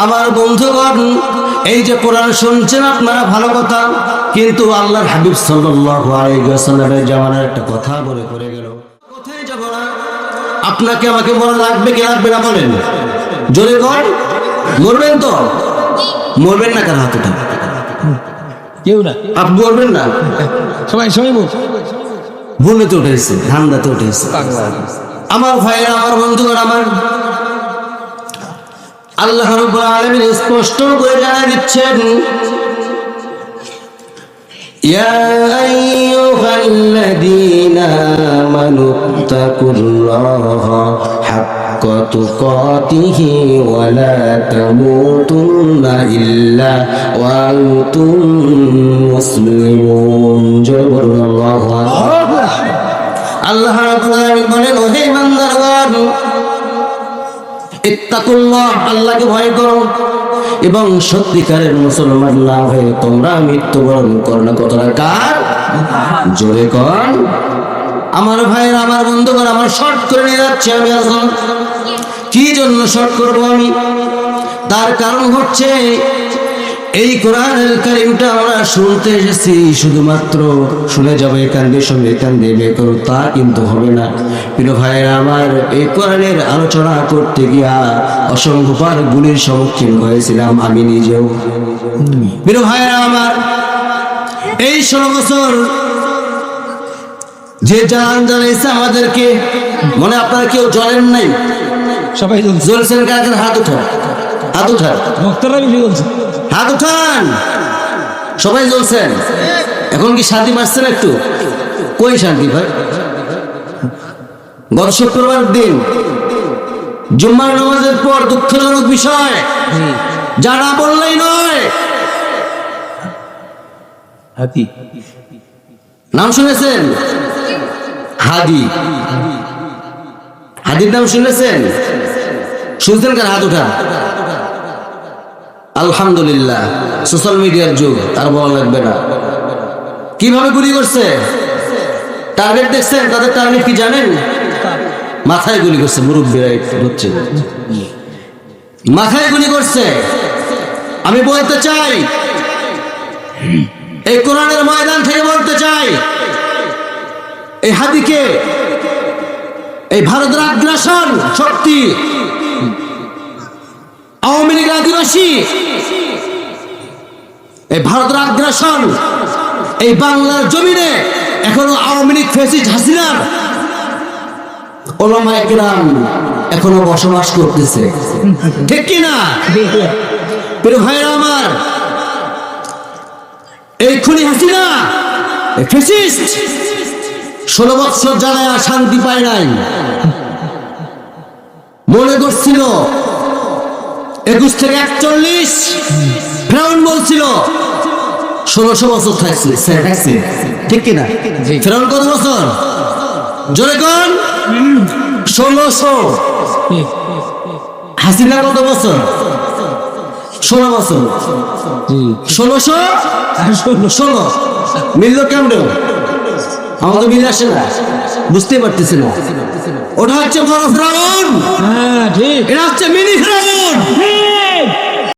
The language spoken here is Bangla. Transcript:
আমার বন্ধুগণ, এই যে কোরআন শুনছেন আপনারা ভালো কথা, কিন্তু আল্লাহর হাবিব সাল্লাল্লাহু আলাইহি ওয়াসাল্লামের জামানার একটা কথা বলে পড়ে গেল। কোথায় যাব না, আপনাকে আমাকে মনে লাগবে কি লাগবে না বলেন? জোরে কর, মরবেন তো? মরবেন না কার হাতটা? কেউ না, আপনি মরবেন না? সবাই সবাই বল, ভূমিতে উঠেছে, ধান্দাতে উঠেছে। আমার ভাইরা, আমার বন্ধুগণ, আমার আল্লাহ রাব্বুল আলামিন স্পষ্ট করে জানিয়ে দিচ্ছেন, ইয়া আইয়ুহাল্লাযীনা আমানু তাকুল্লাহা হাক্কা তুকাতিহি ওয়া লা তামুতুন্না ইল্লা ওয়া আনতুম মুসলিমুন। আল্লাহু আকবার। আল্লাহ রাব্বুল আলামিন বলেন, ওহে ইমানদারগণ, ইত্তাকুল্লাহ, আল্লাহকে ভয় করো এবং সত্যিকারের মুসলমান না হয়ে তোমরা মৃত্যুবরণ করো না। কতটা কার? জোরে কর। আমার ভাইয়ের, আমার বন্ধুগণ, আমার শর্ট করে নিয়ে যাচ্ছে আমি এখন। কি জন্য শর্ট করবো আমি? তার কারণ হচ্ছে এই কোরআনুল কারীমটা আমরা শুনতে এসেছি, শুধুমাত্র শুনে যাবো এখান দিয়ে সঙ্গে এখান দিয়ে বের করো, তা কিন্তু হবে না। প্রিয় ভাইয়েরা আমার, এই কোরআনের আলোচনা করতে গিয়া অসংখ্যবার গুলির সম্মুখীন হয়েছিলাম আমি নিজেও। প্রিয় ভাইয়েরা আমার, এই 16 বছর যে জান জ্বালাইছে আমাদেরকে, মনে আপনারা কেউ জ্বলেন নাই? সবাই জ্বলছেন কার? হাত উঠান, হাত উঠান, ভক্তরা বেশি বলছে, হাত উঠান। সবাই জ্বলছেন। এখন কি শান্তি পাচ্ছেন একটু? কই শান্তি ভাই? গত শুক্রবার দিন জুম্মার নামাজের পর দুঃখজনক বিষয়, যা না বললেই নয়, হাতি নাম শুনেছেন? হাদি, হাদির নাম শুনেছেন? শুনছেন কার? হাত উঠা। আলহামদুলিল্লাহ, সোশ্যাল মিডিয়ার যুগ, আর বলা লাগবে না। কিভাবে গুলি করছে? টার্গেট দেখছেন? তাদের টার্গেট কি জানেন? মাথায় গুলি করছে। মুরব্বীরা হচ্ছে, মাথায় গুলি করছে। আমি বলতে চাই, এই কোরআনের ময়দান থেকে বলতে চাই, এই হাদিকে, এই ভারতের আগ্রাসন শক্তি, আওয়ামী লীগ আদিবাসী, এই ভারতের আগ্রাসন এই বাংলার জমিনে এখনো আওয়ামী লীগ ফ্যাসিস্ট হাসিনার ওলামায়ে কেরাম এখনো বসবাস করতেছে, ঠিক কি না? প্রিয় ভাইরা আমার, এই খুনি হাসিনা, এই ফ্যাসিস্ট 16 বছর জ্বালায়া শান্তি পায় নাই। মনে করছিল 21 থেকে 41, ফেরাউন বলছিল 1600 বছর থাকছে, ঠিক কিনা? ফেরাউন কত বছর? জোরে কোন? 1600। হাসিনা কত বছর? 16 বছর। 1616 মিলল কেমন? আমার তো মিল আসে না, বুঝতে পারতেছি না। ওটা হচ্ছে বড় ফেরাউন, এটা হচ্ছে মিনি ফেরাউন।